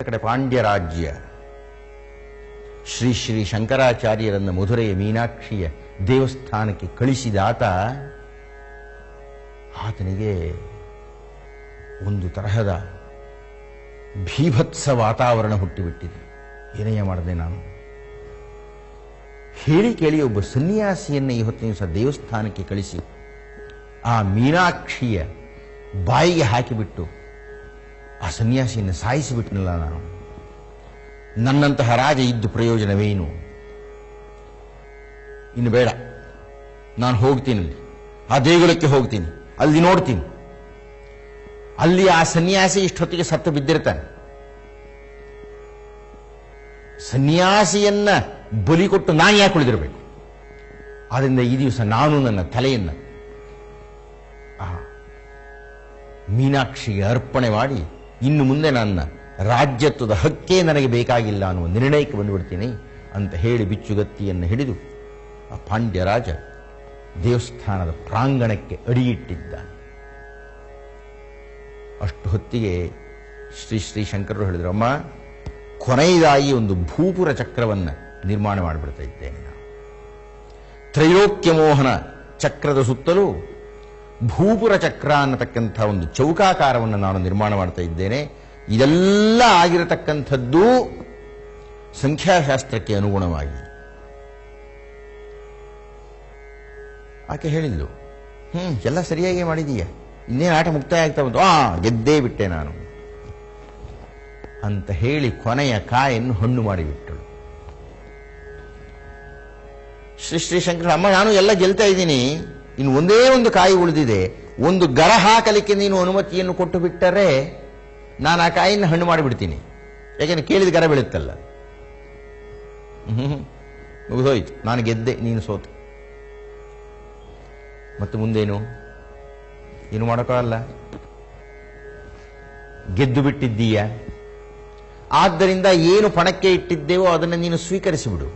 ಕಡೆ ಪಾಂಡ್ಯ ರಾಜ್ಯ ಶ್ರೀ ಶ್ರೀ ಶಂಕರಾಚಾರ್ಯರನ್ನ ಮಧುರೆಯ ಮೀನಾಕ್ಷಿಯ ದೇವಸ್ಥಾನಕ್ಕೆ ಕಳಿಸಿದ ಆತನಿಗೆ ಒಂದು ತರಹದ ಭೀಭತ್ಸ ವಾತಾವರಣ ಹುಟ್ಟಿಬಿಟ್ಟಿದೆ. ಏನಯ್ಯ ಮಾಡಿದೆ ನಾನು? ಹೇಳಿ ಕೇಳಿ ಒಬ್ಬ ಸನ್ಯಾಸಿಯನ್ನ ಈ ಹೊತ್ತಿನ ದಿವಸ ದೇವಸ್ಥಾನಕ್ಕೆ ಕಳಿಸಿ ಆ ಮೀನಾಕ್ಷಿಯ ಬಾಯಿಗೆ ಹಾಕಿಬಿಟ್ಟು ಆ ಸನ್ಯಾಸಿಯನ್ನು ಸಾಯಿಸಿಬಿಟ್ನಲ್ಲ ನಾನು. ನನ್ನಂತಹ ರಾಜ ಇದ್ದು ಪ್ರಯೋಜನವೇನು? ಇನ್ನು ಬೇಡ, ನಾನು ಹೋಗ್ತೀನಿ, ಅಲ್ಲಿ ಆ ದೇಗುಲಕ್ಕೆ ಹೋಗ್ತೀನಿ, ಅಲ್ಲಿ ನೋಡ್ತೀನಿ. ಅಲ್ಲಿ ಆ ಸನ್ಯಾಸಿ ಇಷ್ಟೊತ್ತಿಗೆ ಸತ್ತು ಬಿದ್ದಿರ್ತಾನೆ. ಸನ್ಯಾಸಿಯನ್ನ ಬಲಿ ಕೊಟ್ಟು ನಾನು ಯಾಕೆ ಉಳಿದಿರಬೇಕು? ಆದ್ದರಿಂದ ಈ ದಿವಸ ನಾನು ನನ್ನ ತಲೆಯನ್ನ ಆ ಮೀನಾಕ್ಷಿಗೆ ಅರ್ಪಣೆ ಮಾಡಿ ಇನ್ನು ಮುಂದೆ ನನ್ನ ರಾಜ್ಯತ್ವದ ಹಕ್ಕೇ ನನಗೆ ಬೇಕಾಗಿಲ್ಲ ಅನ್ನುವ ನಿರ್ಣಯಕ್ಕೆ ಬಂದುಬಿಡ್ತೀನಿ ಅಂತ ಹೇಳಿ ಬಿಚ್ಚುಗತ್ತಿಯನ್ನು ಹಿಡಿದು ಆ ಪಾಂಡ್ಯ ರಾಜ ದೇವಸ್ಥಾನದ ಪ್ರಾಂಗಣಕ್ಕೆ ಅಡಿಯಿಟ್ಟಿದ್ದಾನೆ. ಅಷ್ಟು ಹೊತ್ತಿಗೆ ಶ್ರೀ ಶ್ರೀ ಶಂಕರರು ಹೇಳಿದರು, ಅಮ್ಮ, ಕೊನೆಯದಾಗಿ ಒಂದು ಭೂಪುರ ಚಕ್ರವನ್ನು ನಿರ್ಮಾಣ ಮಾಡಿಬಿಡ್ತಾ ಇದ್ದೇನೆ ನಾನು. ತ್ರೈಲೋಕ್ಯ ಮೋಹನ ಚಕ್ರದ ಸುತ್ತಲೂ ಭೂಪುರ ಚಕ್ರ ಅನ್ನತಕ್ಕಂಥ ಒಂದು ಚೌಕಾಕಾರವನ್ನು ನಾನು ನಿರ್ಮಾಣ ಮಾಡ್ತಾ ಇದ್ದೇನೆ. ಇದೆಲ್ಲ ಆಗಿರತಕ್ಕಂಥದ್ದು ಸಂಖ್ಯಾಶಾಸ್ತ್ರಕ್ಕೆ ಅನುಗುಣವಾಗಿ. ಆಕೆ ಹೇಳಿದ್ಲು, ಎಲ್ಲ ಸರಿಯಾಗಿ ಮಾಡಿದೀಯ, ಇನ್ನೇನು ಆಟ ಮುಕ್ತಾಯ ಆಗ್ತಾ ಬಂತು, ಗೆದ್ದೇ ಬಿಟ್ಟೆ ನಾನು ಅಂತ ಹೇಳಿ ಕೊನೆಯ ಕಾಯನ್ನು ಹಣ್ಣು ಮಾಡಿಬಿಟ್ಟಳು. ಶ್ರೀ ಶ್ರೀ ಶಂಕರ, ಅಮ್ಮ, ನಾನು ಎಲ್ಲ ಗೆಲ್ತಾ ಇದ್ದೀನಿ, ಇನ್ನು ಒಂದೇ ಒಂದು ಕಾಯಿ ಉಳಿದಿದೆ, ಒಂದು ಗರ ಹಾಕಲಿಕ್ಕೆ ನೀನು ಅನುಮತಿಯನ್ನು ಕೊಟ್ಟು ಬಿಟ್ಟರೆ ನಾನು ಆ ಕಾಯಿಯನ್ನು ಹಣ್ಣು ಮಾಡಿಬಿಡ್ತೀನಿ. ಯಾಕೆಂದ್ರೆ ಕೇಳಿದ ಗರ ಬೀಳುತ್ತಲ್ಲ. ಮುಗಿದೋಯ್ತು, ನಾನು ಗೆದ್ದೆ, ನೀನು ಸೋತು. ಮತ್ತೆ ಮುಂದೇನು? ಏನು ಮಾಡೋಕ್ಕಾಗಲ್ಲ, ಗೆದ್ದು ಬಿಟ್ಟಿದ್ದೀಯ. ಆದ್ದರಿಂದ ಏನು ಪಣಕ್ಕೆ ಇಟ್ಟಿದ್ದೇವೋ ಅದನ್ನು ನೀನು ಸ್ವೀಕರಿಸಿಬಿಡು.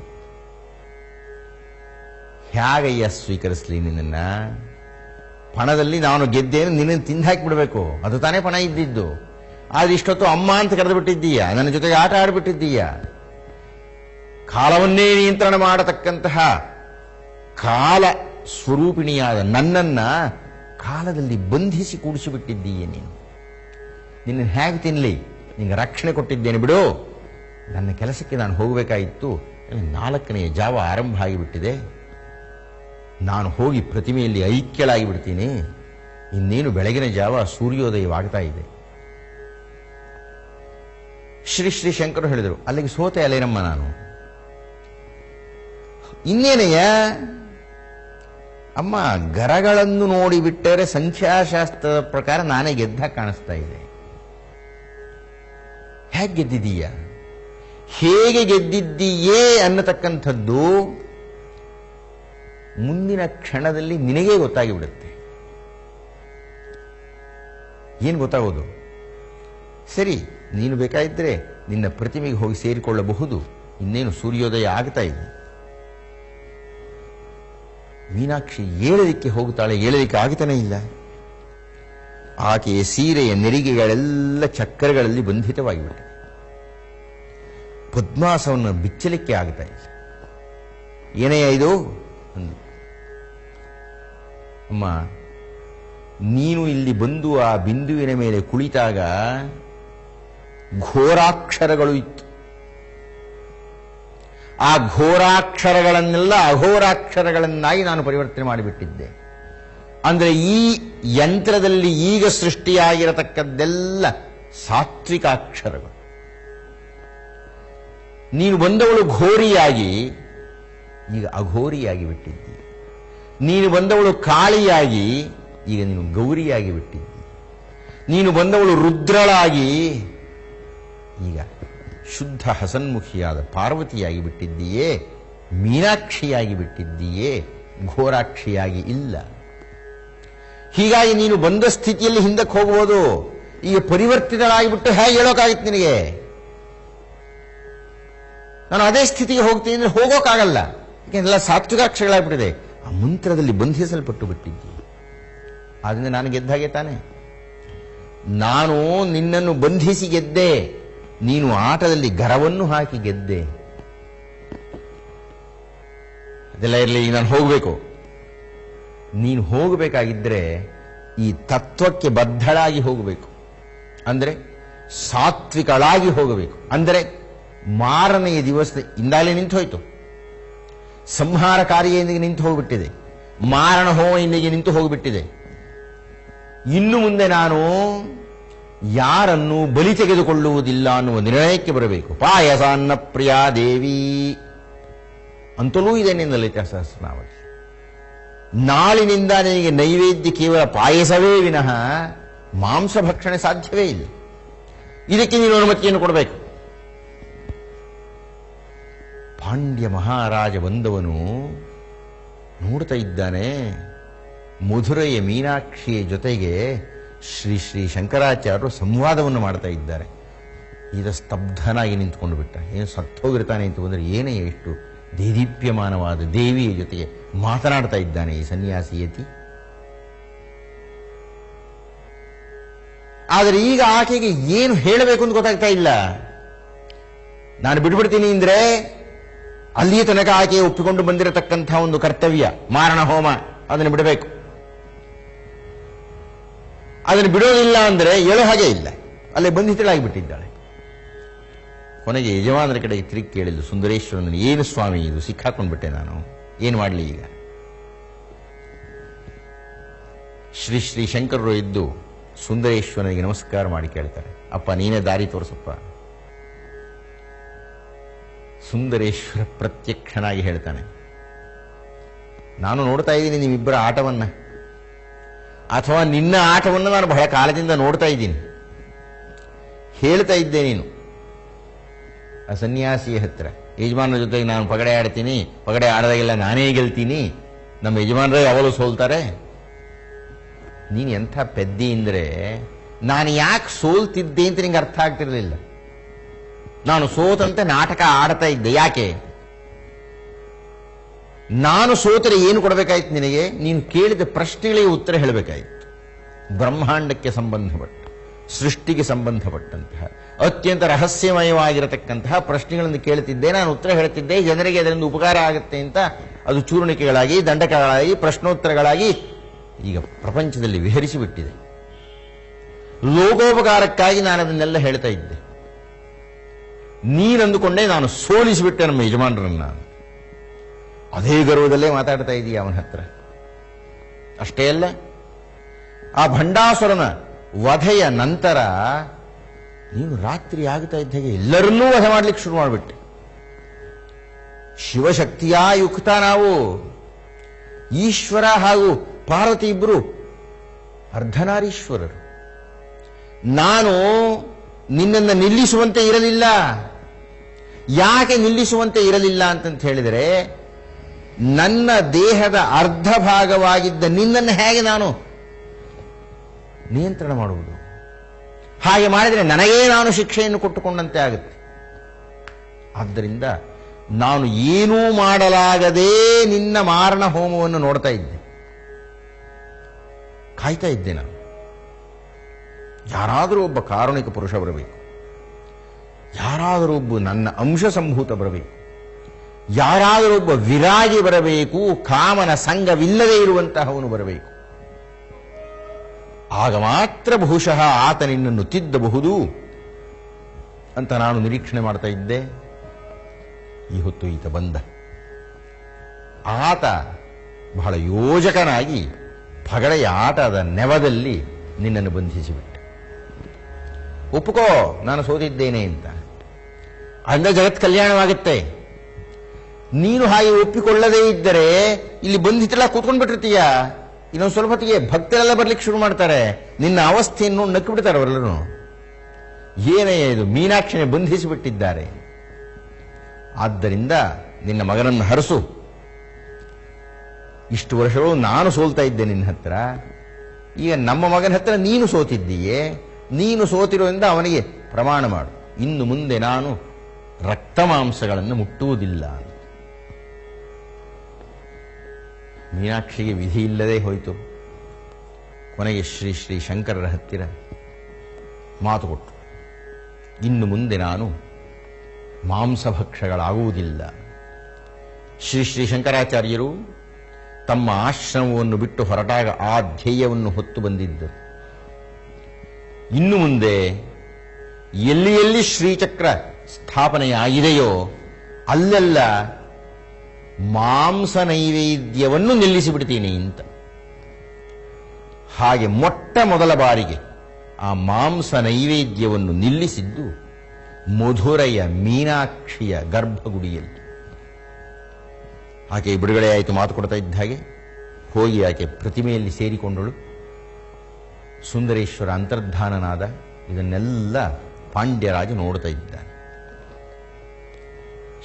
ಹೇಗಯ್ಯ ಸ್ವೀಕರಿಸಲಿ ನಿನ್ನ? ಪಣದಲ್ಲಿ ನಾನು ಗೆದ್ದೇನು, ನಿನ್ನನ್ನು ತಿಂದಾಕಿಬಿಡ್ಬೇಕು, ಅದು ತಾನೇ ಪಣ ಇದ್ದಿದ್ದು. ಆದ್ರೆ ಇಷ್ಟೊತ್ತು ಅಮ್ಮ ಅಂತ ಕರೆದು ಬಿಟ್ಟಿದ್ದೀಯ, ನನ್ನ ಜೊತೆಗೆ ಆಟ ಆಡಿಬಿಟ್ಟಿದ್ದೀಯ. ಕಾಲವನ್ನೇ ನಿಯಂತ್ರಣ ಮಾಡತಕ್ಕಂತಹ ಕಾಲ ಸ್ವರೂಪಿಣಿಯಾದ ನನ್ನನ್ನ ಕಾಲದಲ್ಲಿ ಬಂಧಿಸಿ ಕೂಡಿಸಿಬಿಟ್ಟಿದ್ದೀಯ ನೀನು. ನಿನ್ನ ಹೇಗೆ ತಿನ್ನಲಿ? ನಿಂಗೆ ರಕ್ಷಣೆ ಕೊಟ್ಟಿದ್ದೇನೆ ಬಿಡು. ನನ್ನ ಕೆಲಸಕ್ಕೆ ನಾನು ಹೋಗಬೇಕಾಗಿತ್ತು. 4ನೇ ಜಾವ ಆರಂಭ ಆಗಿಬಿಟ್ಟಿದೆ. ನಾನು ಹೋಗಿ ಪ್ರತಿಮೆಯಲ್ಲಿ ಐಕ್ಯಳಾಗಿ ಬಿಡ್ತೀನಿ. ಇನ್ನೇನು ಬೆಳಗಿನ ಜಾವ ಸೂರ್ಯೋದಯವಾಗ್ತಾ ಇದೆ. ಶ್ರೀ ಶ್ರೀ ಶಂಕರರು ಹೇಳಿದರು, ಅಲ್ಲಿಗೆ ಸೋತೆ ಅಲ್ಲೇನಮ್ಮ ನಾನು? ಇನ್ನೇನಯ್ಯ ಅಮ್ಮ, ಗರಗಳನ್ನು ನೋಡಿಬಿಟ್ಟರೆ ಸಂಖ್ಯಾಶಾಸ್ತ್ರದ ಪ್ರಕಾರ ನಾನೇ ಗೆದ್ದ ಕಾಣಿಸ್ತಾ ಇದೆ. ಹೇಗೆ ಗೆದ್ದಿದ್ದೀಯ? ಹೇಗೆ ಗೆದ್ದಿದ್ದೀಯೇ ಅನ್ನತಕ್ಕಂಥದ್ದು ಮುಂದಿನ ಕ್ಷಣದಲ್ಲಿ ನಿನಗೇ ಗೊತ್ತಾಗಿಬಿಡುತ್ತೆ. ಏನು ಗೊತ್ತಾಗೋದು? ಸರಿ, ನೀನು ಬೇಕಾಗಿದ್ದರೆ ನಿನ್ನ ಪ್ರತಿಮೆಗೆ ಹೋಗಿ ಸೇರಿಕೊಳ್ಳಬಹುದು. ಇನ್ನೇನು ಸೂರ್ಯೋದಯ ಆಗ್ತಾ ಇದೆ. ಮೀನಾಕ್ಷಿ ಏಳಲಿಕ್ಕೆ ಹೋಗುತ್ತಾಳೆ, ಏಳಲಿಕ್ಕೆ ಆಗ್ತಾನೇ ಇಲ್ಲ. ಆಕೆಯ ಸೀರೆಯ ನೆರಿಗೆಗಳೆಲ್ಲ ಚಕ್ರಗಳಲ್ಲಿ ಬಂಧಿತವಾಗಿಬಿಟ್ಟೆ. ಪದ್ಮಾಸವನ್ನು ಬಿಚ್ಚಲಿಕ್ಕೆ ಆಗ್ತಾ ಇಲ್ಲ. ಏನಯ್ಯ ಇದು? ಅಮ್ಮ, ನೀನು ಇಲ್ಲಿ ಬಂದು ಆ ಬಿಂದುವಿನ ಮೇಲೆ ಕುಳಿತಾಗ ಘೋರಾಕ್ಷರಗಳು ಇತ್ತು. ಆ ಘೋರಾಕ್ಷರಗಳನ್ನೆಲ್ಲ ಅಘೋರಾಕ್ಷರಗಳನ್ನಾಗಿ ನಾನು ಪರಿವರ್ತನೆ ಮಾಡಿಬಿಟ್ಟಿದ್ದೆ. ಅಂದ್ರೆ ಈ ಯಂತ್ರದಲ್ಲಿ ಈಗ ಸೃಷ್ಟಿಯಾಗಿರತಕ್ಕದ್ದೆಲ್ಲ ಸಾತ್ವಿಕಾಕ್ಷರಗಳು. ನೀನು ಬಂದವಳು ಘೋರಿಯಾಗಿ ಈಗ ಅಘೋರಿಯಾಗಿ ಬಿಟ್ಟಿದ್ದಿ. ನೀನು ಬಂದವಳು ಕಾಳಿಯಾಗಿ ಈಗ ನೀನು ಗೌರಿಯಾಗಿ ಬಿಟ್ಟಿದ್ದಿ. ನೀನು ಬಂದವಳು ರುದ್ರಳಾಗಿ ಈಗ ಶುದ್ಧ ಹಸನ್ಮುಖಿಯಾದ ಪಾರ್ವತಿಯಾಗಿ ಬಿಟ್ಟಿದ್ದೀಯೇ, ಮೀನಾಕ್ಷಿಯಾಗಿ ಬಿಟ್ಟಿದ್ದೀಯೇ, ಘೋರಾಕ್ಷಿಯಾಗಿ ಇಲ್ಲ. ಹೀಗಾಗಿ ನೀನು ಬಂದ ಸ್ಥಿತಿಯಲ್ಲಿ ಹಿಂದಕ್ಕೆ ಹೋಗ್ಬೋದು. ಈಗ ಪರಿವರ್ತಿತರಾಗಿಬಿಟ್ಟು ಹೇಗೆ ಹೇಳೋಕ್ಕಾಗಿತ್ತು ನಿನಗೆ? ನಾನು ಅದೇ ಸ್ಥಿತಿಗೆ ಹೋಗ್ತೀನಿ ಅಂದ್ರೆ ಹೋಗೋಕ್ಕಾಗಲ್ಲ. ಯಾಕೆಂದ್ರೆ ಸಾತ್ವಿಕಾಕ್ಷರಗಳಾಗ್ಬಿಟ್ಟಿದೆ. ಆ ಮಂತ್ರದಲ್ಲಿ ಬಂಧಿಸಲ್ಪಟ್ಟು ಬಿಟ್ಟಿದ್ದೀಯ. ಆದ್ರಿಂದ ನಾನು ಗೆದ್ದ ಹಾಗೆ ತಾನೆ. ನಾನು ನಿನ್ನನ್ನು ಬಂಧಿಸಿ ಗೆದ್ದೆ. ನೀನು ಆಟದಲ್ಲಿ ಗರವನ್ನು ಹಾಕಿ ಗೆದ್ದೆ. ಅದೆಲ್ಲ ಇರಲಿ, ಈಗ ನಾನು ಹೋಗಬೇಕು. ನೀನು ಹೋಗಬೇಕಾಗಿದ್ದರೆ ಈ ತತ್ವಕ್ಕೆ ಬದ್ಧಳಾಗಿ ಹೋಗಬೇಕು. ಅಂದರೆ ಸಾತ್ವಿಕಳಾಗಿ ಹೋಗಬೇಕು. ಅಂದರೆ ಮಾರನೆಯ ದಿವಸ ಇಂದಾಗಲೇ ನಿಂತು ಹೋಯಿತು. ಸಂಹಾರ ಕಾರ್ಯ ಇಂದಿಗೆ ನಿಂತು ಹೋಗಿಬಿಟ್ಟಿದೆ. ಮಾರಣ ಹೋಮ ಇಂದಿಗೆ ನಿಂತು ಹೋಗಿಬಿಟ್ಟಿದೆ. ಇನ್ನು ಮುಂದೆ ನಾನು ಯಾರನ್ನು ಬಲಿ ತೆಗೆದುಕೊಳ್ಳುವುದಿಲ್ಲ ಅನ್ನುವ ನಿರ್ಣಯಕ್ಕೆ ಬರಬೇಕು. ಪಾಯಸಾನ್ನ ಪ್ರಿಯಾ ದೇವಿ ಅಂತಲೂ ಇದೆ ನಿನ್ನ ಲಲಿತಾ ಸಹಸ್ರನಾಮದಲ್ಲಿ. ನಾಳಿನಿಂದ ನಿನಗೆ ನೈವೇದ್ಯ ಕೇವಲ ಪಾಯಸವೇ ವಿನಃ ಮಾಂಸ ಭಕ್ಷಣೆ ಸಾಧ್ಯವೇ ಇಲ್ಲ. ಇದಕ್ಕೆ ನೀನು ಅನುಮತಿಯನ್ನು ಕೊಡಬೇಕು. ಪಾಂಡ್ಯ ಮಹಾರಾಜ ಬಂದವನು ನೋಡ್ತಾ ಇದ್ದಾನೆ. ಮಧುರೆಯ ಮೀನಾಕ್ಷಿಯ ಜೊತೆಗೆ ಶ್ರೀ ಶ್ರೀ ಶಂಕರಾಚಾರ್ಯರು ಸಂವಾದವನ್ನು ಮಾಡ್ತಾ ಇದ್ದಾರೆ. ಈಗ ಸ್ತಬ್ಧನಾಗಿ ನಿಂತ್ಕೊಂಡು ಬಿಟ್ಟ. ಏನು ಸತ್ತೋಗಿರ್ತಾನೆ ಅಂತ ಬಂದರೆ ಏನೇ ಎಷ್ಟು ದೇದೀಪ್ಯಮಾನವಾದ ದೇವಿಯ ಜೊತೆಗೆ ಮಾತನಾಡ್ತಾ ಇದ್ದಾನೆ ಈ ಸನ್ಯಾಸಿ ಯತಿ. ಆದರೆ ಈಗ ಆಕೆಗೆ ಏನು ಹೇಳಬೇಕು ಅಂತ ಗೊತ್ತಾಗ್ತಾ ಇಲ್ಲ. ನಾನು ಬಿಟ್ಬಿಡ್ತೀನಿ ಅಂದ್ರೆ ಅಲ್ಲಿಯ ತನಕ ಆಕೆ ಒಪ್ಪಿಕೊಂಡು ಬಂದಿರತಕ್ಕಂಥ ಒಂದು ಕರ್ತವ್ಯ ಮಾರಣ ಹೋಮ, ಅದನ್ನು ಬಿಡಬೇಕು. ಅದನ್ನು ಬಿಡೋದಿಲ್ಲ ಅಂದರೆ ಹೇಳೋ ಹಾಗೆ ಇಲ್ಲ. ಅಲ್ಲೇ ಬಂಧಿತಳಾಗಿಬಿಟ್ಟಿದ್ದಾಳೆ. ಕೊನೆಗೆ ಯಜಮಾನರ ಕಡೆಗೆ ತಿರುಗಿ ಕೇಳಿದ್ದು ಸುಂದರೇಶ್ವರನ, ಏನು ಸ್ವಾಮಿ ಇದು, ಸಿಕ್ಕಾಕೊಂಡ್ಬಿಟ್ಟೆ ನಾನು, ಏನು ಮಾಡಲಿ ಈಗ? ಶ್ರೀ ಶ್ರೀ ಶಂಕರರು ಇದ್ದು ಸುಂದರೇಶ್ವರನಿಗೆ ನಮಸ್ಕಾರ ಮಾಡಿ ಕೇಳ್ತಾರೆ, ಅಪ್ಪ ನೀನೇ ದಾರಿ ತೋರಿಸಪ್ಪ. ಸುಂದರೇಶ್ವರ ಪ್ರತ್ಯಕ್ಷನಾಗಿ ಹೇಳ್ತಾನೆ, ನಾನು ನೋಡ್ತಾ ಇದ್ದೀನಿ ನಿಮ್ಮಿಬ್ಬರ ಆಟವನ್ನ, ಅಥವಾ ನಿನ್ನ ಆಟವನ್ನು ನಾನು ಬಹಳ ಕಾಲದಿಂದ ನೋಡ್ತಾ ಇದ್ದೀನಿ. ಹೇಳ್ತಾ ಇದ್ದೆ ನೀನು ಆ ಸನ್ಯಾಸಿಯ ಹತ್ರ, ಯಜಮಾನರ ಜೊತೆಗೆ ನಾನು ಪಗಡೆ ಆಡ್ತೀನಿ, ಪಗಡೆ ಆಡದಾಗೆಲ್ಲ ನಾನೇ ಗೆಲ್ತೀನಿ, ನಮ್ಮ ಯಜಮಾನರೇ ಯಾವಾಗಲೂ ಸೋಲ್ತಾರೆ. ನೀನು ಎಂಥ ಪೆದ್ದಿ ಅಂದರೆ, ನಾನು ಯಾಕೆ ಸೋಲ್ತಿದ್ದೆ ಅಂತ ನಿಂಗೆ ಅರ್ಥ ಆಗ್ತಿರಲಿಲ್ಲ. ನಾನು ಸೋತಂತೆ ನಾಟಕ ಆಡ್ತಾ ಇದ್ದೆ. ಯಾಕೆ? ನಾನು ಸೋತರೆ ಏನು ಕೊಡಬೇಕಾಯ್ತು ನಿನಗೆ? ನೀನು ಕೇಳಿದ ಪ್ರಶ್ನೆಗಳಿಗೆ ಉತ್ತರ ಹೇಳಬೇಕಾಯಿತು. ಬ್ರಹ್ಮಾಂಡಕ್ಕೆ ಸಂಬಂಧಪಟ್ಟ, ಸೃಷ್ಟಿಗೆ ಸಂಬಂಧಪಟ್ಟಂತಹ ಅತ್ಯಂತ ರಹಸ್ಯಮಯವಾಗಿರತಕ್ಕಂತಹ ಪ್ರಶ್ನೆಗಳನ್ನು ಕೇಳುತ್ತಿದ್ದೆ, ನಾನು ಉತ್ತರ ಹೇಳುತ್ತಿದ್ದೆ. ಜನರಿಗೆ ಅದರಿಂದ ಉಪಕಾರ ಆಗುತ್ತೆ ಅಂತ ಅದು ಚೂರ್ಣಿಕೆಗಳಾಗಿ, ದಂಡಕಗಳಾಗಿ, ಪ್ರಶ್ನೋತ್ತರಗಳಾಗಿ ಈಗ ಪ್ರಪಂಚದಲ್ಲಿ ವಿಹರಿಸಿಬಿಟ್ಟಿದೆ. ಲೋಕೋಪಕಾರಕ್ಕಾಗಿ ನಾನು ಅದನ್ನೆಲ್ಲ ಹೇಳ್ತಾ ಇದ್ದೆ. ನೀನಂದುಕೊಂಡೆ ನಾನು ಸೋಲಿಸಿಬಿಟ್ಟೆ ನಮ್ಮ ಯಜಮಾನರನ್ನ. ಅದೇ ಗರ್ವದಲ್ಲೇ ಮಾತಾಡ್ತಾ ಇದೀಯ ಅವನ ಹತ್ರ. ಅಷ್ಟೇ ಅಲ್ಲ, ಆ ಭಂಡಾಸುರನ ವಧೆಯ ನಂತರ ನೀನು ರಾತ್ರಿ ಆಗ್ತಾ ಇದ್ದಾಗೆ ಎಲ್ಲರನ್ನೂ ವಧೆ ಮಾಡ್ಲಿಕ್ಕೆ ಶುರು ಮಾಡಿಬಿಟ್ಟೆ. ಶಿವಶಕ್ತಿಯ ಯುಕ್ತ ನಾವು. ಈಶ್ವರ ಹಾಗೂ ಪಾರ್ವತಿ ಇಬ್ಬರು ಅರ್ಧನಾರೀಶ್ವರರು. ನಾನು ನಿನ್ನನ್ನು ನಿಲ್ಲಿಸುವಂತೆ ಇರಲಿಲ್ಲ. ಯಾಕೆ ನಿಲ್ಲಿಸುವಂತೆ ಇರಲಿಲ್ಲ ಅಂತಂತ ಹೇಳಿದರೆ, ನನ್ನ ದೇಹದ ಅರ್ಧ ಭಾಗವಾಗಿದ್ದ ನಿನ್ನನ್ನು ಹೇಗೆ ನಾನು ನಿಯಂತ್ರಣ ಮಾಡುವುದು? ಹಾಗೆ ಮಾಡಿದರೆ ನನಗೇ ನಾನು ಶಿಕ್ಷೆಯನ್ನು ಕೊಟ್ಟುಕೊಂಡಂತೆ ಆಗುತ್ತೆ. ಆದ್ದರಿಂದ ನಾನು ಏನೂ ಮಾಡಲಾಗದೇ ನಿನ್ನ ಮಾರಣ ಹೋಮವನ್ನು ನೋಡ್ತಾ ಇದ್ದೆ, ಕಾಯ್ತಾ ಇದ್ದೆ. ನಾನು ಯಾರಾದರೂ ಒಬ್ಬ ಕಾರುಣಿಕ ಪುರುಷ ಬರಬೇಕು, ಯಾರಾದರೂ ಒಬ್ಬ ನನ್ನ ಅಂಶ ಸಂಭೂತ ಬರಬೇಕು, ಯಾರಾದರೂ ಒಬ್ಬ ವಿರಾಗಿ ಬರಬೇಕು, ಕಾಮನ ಸಂಘವಿಲ್ಲದೆ ಇರುವಂತಹವನು ಬರಬೇಕು. ಆಗ ಮಾತ್ರ ಬಹುಶಃ ಆತ ನಿನ್ನನ್ನು ತಿದ್ದಬಹುದು ಅಂತ ನಾನು ನಿರೀಕ್ಷಣೆ ಮಾಡ್ತಾ ಇದ್ದೆ. ಈ ಹೊತ್ತು ಈತ ಬಂದ. ಆತ ಬಹಳ ಯೋಜಕನಾಗಿ ಪಗಡೆಯ ಆಟದ ನೆವದಲ್ಲಿ ನಿನ್ನನ್ನು ಬಂಧಿಸಿಬಿಟ್ಟೆ. ಒಪ್ಪುಕೋ, ನಾನು ಸೋತಿದ್ದೇನೆ ಅಂತ. ಅಂದ ಜಗತ್ ಕಲ್ಯಾಣವಾಗುತ್ತೆ. ನೀನು ಹಾಗೆ ಒಪ್ಪಿಕೊಳ್ಳದೇ ಇದ್ದರೆ ಇಲ್ಲಿ ಬಂಧಿತೆಲ್ಲ ಕೂತ್ಕೊಂಡ್ಬಿಟ್ಟಿರ್ತೀಯ. ಇನ್ನೊಂದು ಸ್ವಲ್ಪ ಹೊತ್ತಿಗೆ ಭಕ್ತರೆಲ್ಲ ಬರ್ಲಿಕ್ಕೆ ಶುರು ಮಾಡ್ತಾರೆ. ನಿನ್ನ ಅವಸ್ಥೆಯನ್ನು ನಕ್ಕು ಬಿಡ್ತಾರೆ ಅವರೆಲ್ಲರೂ. ಏನೇ ಇದು, ಮೀನಾಕ್ಷಿനെ ಬಂಧಿಸಿಬಿಟ್ಟಿದ್ದಾರೆ. ಆದ್ದರಿಂದ ನಿನ್ನ ಮಗನನ್ನು ಹರಸು. ಇಷ್ಟು ವರ್ಷಗಳು ನಾನು ಸೋಲ್ತಾ ಇದ್ದೆ ನಿನ್ನ ಹತ್ರ, ಈಗ ನಮ್ಮ ಮಗನ ಹತ್ರ ನೀನು ಸೋತಿದ್ದೀಯೇ. ನೀನು ಸೋತಿರೋದ್ರಿಂದ ಅವನಿಗೆ ಪ್ರಮಾಣ ಮಾಡು, ಇನ್ನು ಮುಂದೆ ನಾನು ರಕ್ತ ಮಾಂಸಗಳನ್ನು ಮುಟ್ಟುವುದಿಲ್ಲ. ಮೀನಾಕ್ಷಿಗೆ ವಿಧಿ ಇಲ್ಲದೆ ಹೋಯಿತು. ಕೊನೆಗೆ ಶ್ರೀ ಶ್ರೀ ಶಂಕರರ ಹತ್ತಿರ ಮಾತು ಕೊಟ್ಟು, ಇನ್ನು ಮುಂದೆ ನಾನು ಮಾಂಸಭಕ್ಷಗಳಾಗುವುದಿಲ್ಲ. ಶ್ರೀ ಶ್ರೀ ಶಂಕರಾಚಾರ್ಯರು ತಮ್ಮ ಆಶ್ರಮವನ್ನು ಬಿಟ್ಟು ಹೊರಟಾಗ ಆ ಧ್ಯೇಯವನ್ನು ಹೊತ್ತು ಬಂದಿದ್ದರು. ಇನ್ನು ಮುಂದೆ ಎಲ್ಲಿ ಎಲ್ಲಿ ಶ್ರೀಚಕ್ರ ಸ್ಥಾಪನೆಯಾಗಿದೆಯೋ ಅಲ್ಲೆಲ್ಲ ಮಾಂಸ ನೈವೇದ್ಯವನ್ನು ನಿಲ್ಲಿಸಿಬಿಡ್ತೀನಿ ಅಂತ. ಹಾಗೆ ಮೊಟ್ಟ ಮೊದಲ ಬಾರಿಗೆ ಆ ಮಾಂಸ ನೈವೇದ್ಯವನ್ನು ನಿಲ್ಲಿಸಿದ್ದು ಮಧುರೆಯ ಮೀನಾಕ್ಷಿಯ ಗರ್ಭಗುಡಿಯಲ್ಲಿ. ಆಕೆ ಬಿಡುಗಡೆ ಆಯಿತು, ಮಾತು ಕೊಡ್ತಾ ಇದ್ದ ಹಾಗೆ ಹೋಗಿ ಆಕೆ ಪ್ರತಿಮೆಯಲ್ಲಿ ಸೇರಿಕೊಂಡಳು. ಸುಂದರೇಶ್ವರ ಅಂತರ್ಧಾನನಾದ. ಇದನ್ನೆಲ್ಲ ಪಾಂಡ್ಯರಾಜ ನೋಡ್ತಾ ಇದ್ದಾನೆ.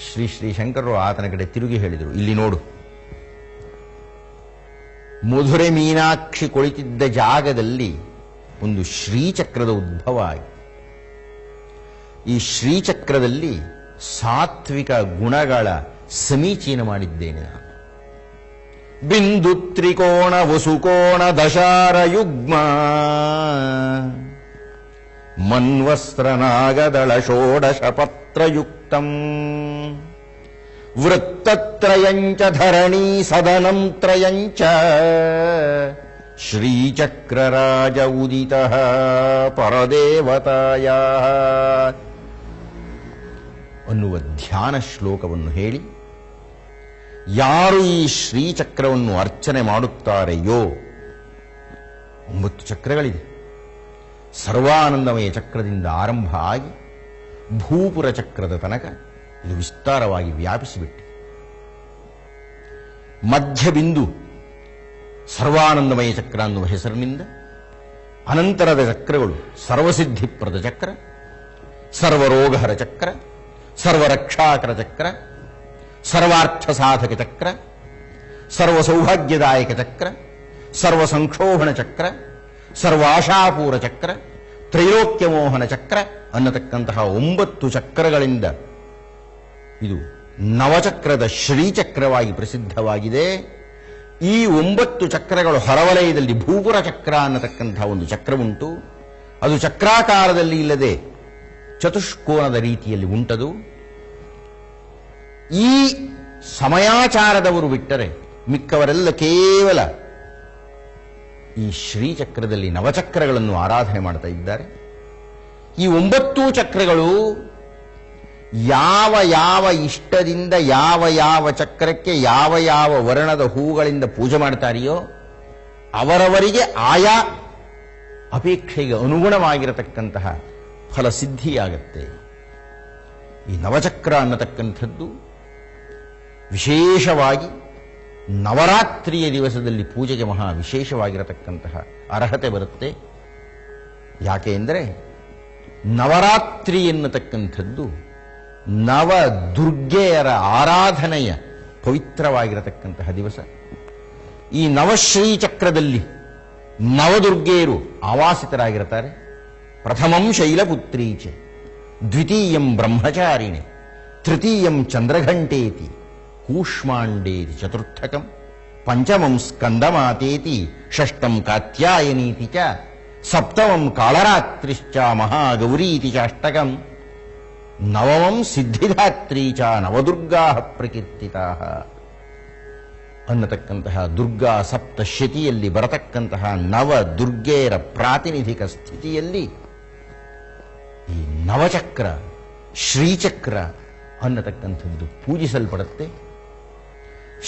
ಶ್ರೀ ಶ್ರೀ ಶಂಕರರು ಆತನ ಕಡೆ ತಿರುಗಿ ಹೇಳಿದರು, ಇಲ್ಲಿ ನೋಡು, ಮಧುರೆ ಮೀನಾಕ್ಷಿ ಕುಳಿತಿದ್ದ ಜಾಗದಲ್ಲಿ ಒಂದು ಶ್ರೀಚಕ್ರದ ಉದ್ಭವ ಆಗಿ, ಈ ಶ್ರೀಚಕ್ರದಲ್ಲಿ ಸಾತ್ವಿಕ ಗುಣಗಳ ಸಮೀಚೀನ ಮಾಡಿದ್ದೇನೆ ನಾನು. ಬಿಂದು ತ್ರಿಕೋಣ ವಸುಕೋಣ ದಶಾರ ಯುಗ್ಮ ಮನ್ವಸ್ತ್ರ ನಾಗದಳ ಷೋಡಶ ಪತ್ರಯುಕ್ತಂ ವೃತ್ತತ್ರಯಂಚ ಧರಣೀ ಸದನಂ ತ್ರಯಂಚ ಶ್ರೀಚಕ್ರರಾಜ ಉದಿತಃ ಪರದೇವತಾಯ ಅನ್ನುವ ಧ್ಯಾನ ಶ್ಲೋಕವನ್ನು ಹೇಳಿ, ಯಾರು ಈ ಶ್ರೀಚಕ್ರವನ್ನು ಅರ್ಚನೆ ಮಾಡುತ್ತಾರೆಯೋ, 9 ಚಕ್ರಗಳಿದೆ, ಸರ್ವಾನಂದಮಯ ಚಕ್ರದಿಂದ ಆರಂಭ ಆಗಿ ಭೂಪುರ ಚಕ್ರದ ತನಕ ಇದು ವಿಸ್ತಾರವಾಗಿ ವ್ಯಾಪಿಸಿಬಿಟ್ಟಿದೆ. ಮಧ್ಯಬಿಂದು ಸರ್ವಾನಂದಮಯ ಚಕ್ರ ಅನ್ನುವ ಹೆಸರಿನಿಂದ, ಅನಂತರದ ಚಕ್ರಗಳು ಸರ್ವಸಿದ್ಧಿಪ್ರದ ಚಕ್ರ, ಸರ್ವರೋಗಹರ ಚಕ್ರ, ಸರ್ವರಕ್ಷಾಕರ ಚಕ್ರ, ಸರ್ವಾರ್ಥ ಸಾಧಕ ಚಕ್ರ, ಸರ್ವಸೌಭಾಗ್ಯದಾಯಕ ಚಕ್ರ, ಸರ್ವಸಂಕ್ಷೋಭಣ ಚಕ್ರ, ಸರ್ವಾಶಾಪೂರ ಚಕ್ರ, ತ್ರೈಲೋಕ್ಯಮೋಹನ ಚಕ್ರ ಅನ್ನತಕ್ಕಂತಹ 9 ಚಕ್ರಗಳಿಂದ ಇದು ನವಚಕ್ರದ ಶ್ರೀಚಕ್ರವಾಗಿ ಪ್ರಸಿದ್ಧವಾಗಿದೆ. ಈ 9 ಚಕ್ರಗಳು ಹೊರವಲಯದಲ್ಲಿ ಭೂಪುರ ಚಕ್ರ ಅನ್ನತಕ್ಕಂತಹ ಒಂದು ಚಕ್ರವುಂಟು. ಅದು ಚಕ್ರಾಕಾರದಲ್ಲಿ ಇಲ್ಲದೆ ಚತುಷ್ಕೋನದ ರೀತಿಯಲ್ಲಿ ಉಂಟದು. ಈ ಸಮಯಾಚಾರದವರು ಬಿಟ್ಟರೆ ಮಿಕ್ಕವರೆಲ್ಲ ಕೇವಲ ಈ ಶ್ರೀಚಕ್ರದಲ್ಲಿ ನವಚಕ್ರಗಳನ್ನು ಆರಾಧನೆ ಮಾಡ್ತಾ ಇದ್ದಾರೆ. ಈ 9 ಚಕ್ರಗಳು ಯಾವ ಯಾವ ಇಷ್ಟದಿಂದ ಯಾವ ಯಾವ ಚಕ್ರಕ್ಕೆ ಯಾವ ಯಾವ ವರ್ಣದ ಹೂಗಳಿಂದ ಪೂಜೆ ಮಾಡ್ತಾರೆಯೋ ಅವರವರಿಗೆ ಆಯಾ ಅಪೇಕ್ಷೆಗೆ ಅನುಗುಣವಾಗಿರತಕ್ಕಂತಹ ಫಲಸಿದ್ಧಿಯಾಗತ್ತೆ. ಈ ನವಚಕ್ರ ಅನ್ನತಕ್ಕಂಥದ್ದು ವಿಶೇಷವಾಗಿ ನವರಾತ್ರಿಯ ದಿವಸದಲ್ಲಿ ಪೂಜೆಗೆ ಮಹಾ ವಿಶೇಷವಾಗಿರತಕ್ಕಂತಹ ಅರ್ಹತೆ ಬರುತ್ತೆ. ಯಾಕೆ ಎಂದರೆ ನವರಾತ್ರಿ ಎನ್ನತಕ್ಕಂಥದ್ದು ನವ ದುರ್ಗೆಯರ ಆರಾಧನೆಯ ಪವಿತ್ರವಾಗಿರತಕ್ಕಂತಹ ದಿವಸ. ಈ ನವಶ್ರೀಚಕ್ರದಲ್ಲಿ ನವದುರ್ಗೆಯರು ಆವಾಸಿತರಾಗಿರ್ತಾರೆ. ಪ್ರಥಮಂ ಶೈಲಪುತ್ರೀಚೆ, ದ್ವಿತೀಯಂ ಬ್ರಹ್ಮಚಾರಿಣೆ, ತೃತೀಯಂ ಚಂದ್ರಘಂಟೇತಿ, ಕೂಷ್ಮಾಂಡೇತಿ ಚತುರ್ಥಕಂ, ಪಂಚಮಂ ಸ್ಕಂದಮಾತೇತಿ, ಷಷ್ಠಂ ಕಾತ್ಯಾಯನೀತಿ ಚ, ಸಪ್ತಮಂ ಕಾಳರಾತ್ರಿಶ್ಚ ಮಹಾಗೌರೀತಿ ಚಾಷ್ಟಕಂ, ನವಮಂ ಸಿದ್ಧಿದಾತ್ರೀ ಚ ನವದುರ್ಗಾ ಪ್ರಕೀರ್ತಿತಾ ಅನ್ನತಕ್ಕಂತಹ ದುರ್ಗಾ ಸಪ್ತಶತಿಯಲ್ಲಿ ಬರತಕ್ಕಂತಹ ನವ ದುರ್ಗೆಯರ ಪ್ರಾತಿನಿಧಿಕ ಸ್ಥಿತಿಯಲ್ಲಿ ಈ ನವಚಕ್ರ ಶ್ರೀಚಕ್ರ ಅನ್ನತಕ್ಕಂಥದ್ದು ಪೂಜಿಸಲ್ಪಡುತ್ತೆ.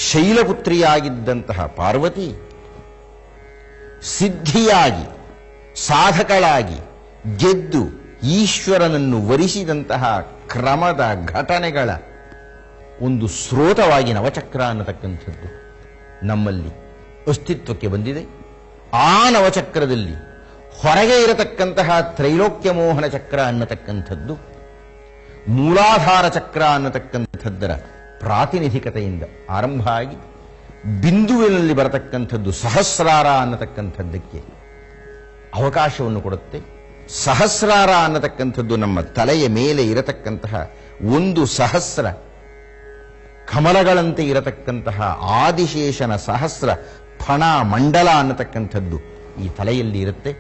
ಶೈಲಪುತ್ರಿಯಾಗಿದ್ದಂತಹ ಪಾರ್ವತಿ ಸಿದ್ಧಿಯಾಗಿ ಸಾಧಕಳಾಗಿ ಗೆದ್ದು ಈಶ್ವರನನ್ನು ವರಿಸಿದಂತಹ ಕ್ರಮದ ಘಟನೆಗಳ ಒಂದು ಸ್ರೋತವಾಗಿ ನವಚಕ್ರ ಅನ್ನತಕ್ಕಂಥದ್ದು ನಮ್ಮಲ್ಲಿ ಅಸ್ತಿತ್ವಕ್ಕೆ ಬಂದಿದೆ. ಆ ನವಚಕ್ರದಲ್ಲಿ ಹೊರಗೆ ಇರತಕ್ಕಂತಹ ತ್ರೈಲೋಕ್ಯ ಮೋಹನ ಚಕ್ರ ಅನ್ನತಕ್ಕಂಥದ್ದು ಮೂಲಾಧಾರ ಚಕ್ರ ಅನ್ನತಕ್ಕಂಥದ್ದರ ಪ್ರಾತಿನಿಧಿಕತೆಯಿಂದ ಆರಂಭ ಆಗಿ ಬಿಂದುವಿನಲ್ಲಿ ಬರತಕ್ಕಂಥದ್ದು ಸಹಸ್ರಾರ ಅನ್ನತಕ್ಕಂಥದ್ದಕ್ಕೆ ಅವಕಾಶವನ್ನು ಕೊಡುತ್ತೆ. ಸಹಸ್ರಾರ ಅನ್ನತಕ್ಕಂಥದ್ದು ನಮ್ಮ ತಲೆಯ ಮೇಲೆ ಇರತಕ್ಕಂತಹ ಒಂದು ಸಹಸ್ರ ಕಮಲಗಳಂತೆ ಇರತಕ್ಕಂತಹ ಆದಿಶೇಷನ ಸಹಸ್ರ ಫಣ ಮಂಡಲ ಅನ್ನತಕ್ಕಂಥದ್ದು ಈ ತಲೆಯಲ್ಲಿ ಇರುತ್ತೆ.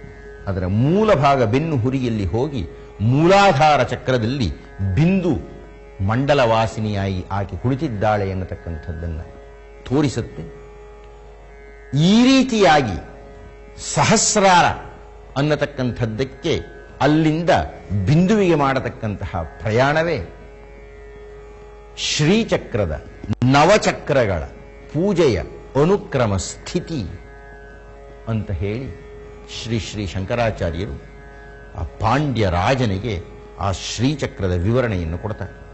ಅದರ ಮೂಲ ಭಾಗ ಬೆನ್ನು ಹುರಿಯಲ್ಲಿ ಹೋಗಿ ಮೂಲಾಧಾರ ಚಕ್ರದಲ್ಲಿ ಬಿಂದು ಮಂಡಲವಾಸಿನಿಯಾಗಿ ಆಕೆ ಕುಳಿತಿದ್ದಾಳೆ ಎನ್ನತಕ್ಕಂಥದ್ದನ್ನು ತೋರಿಸುತ್ತೆ. ಈ ರೀತಿಯಾಗಿ ಸಹಸ್ರಾರ ಅನ್ನತಕ್ಕಂಥದ್ದಕ್ಕೆ ಅಲ್ಲಿಂದ ಬಿಂದುವಿಗೆ ಮಾಡತಕ್ಕಂತಹ ಪ್ರಯಾಣವೇ ಶ್ರೀಚಕ್ರದ ನವಚಕ್ರಗಳ ಪೂಜೆಯ ಅನುಕ್ರಮ ಸ್ಥಿತಿ ಅಂತ ಹೇಳಿ ಶ್ರೀ ಶ್ರೀ ಶಂಕರಾಚಾರ್ಯರು ಆ ಪಾಂಡ್ಯ ರಾಜನಿಗೆ ಆ ಶ್ರೀಚಕ್ರದ ವಿವರಣೆಯನ್ನು ಕೊಡ್ತಾರೆ.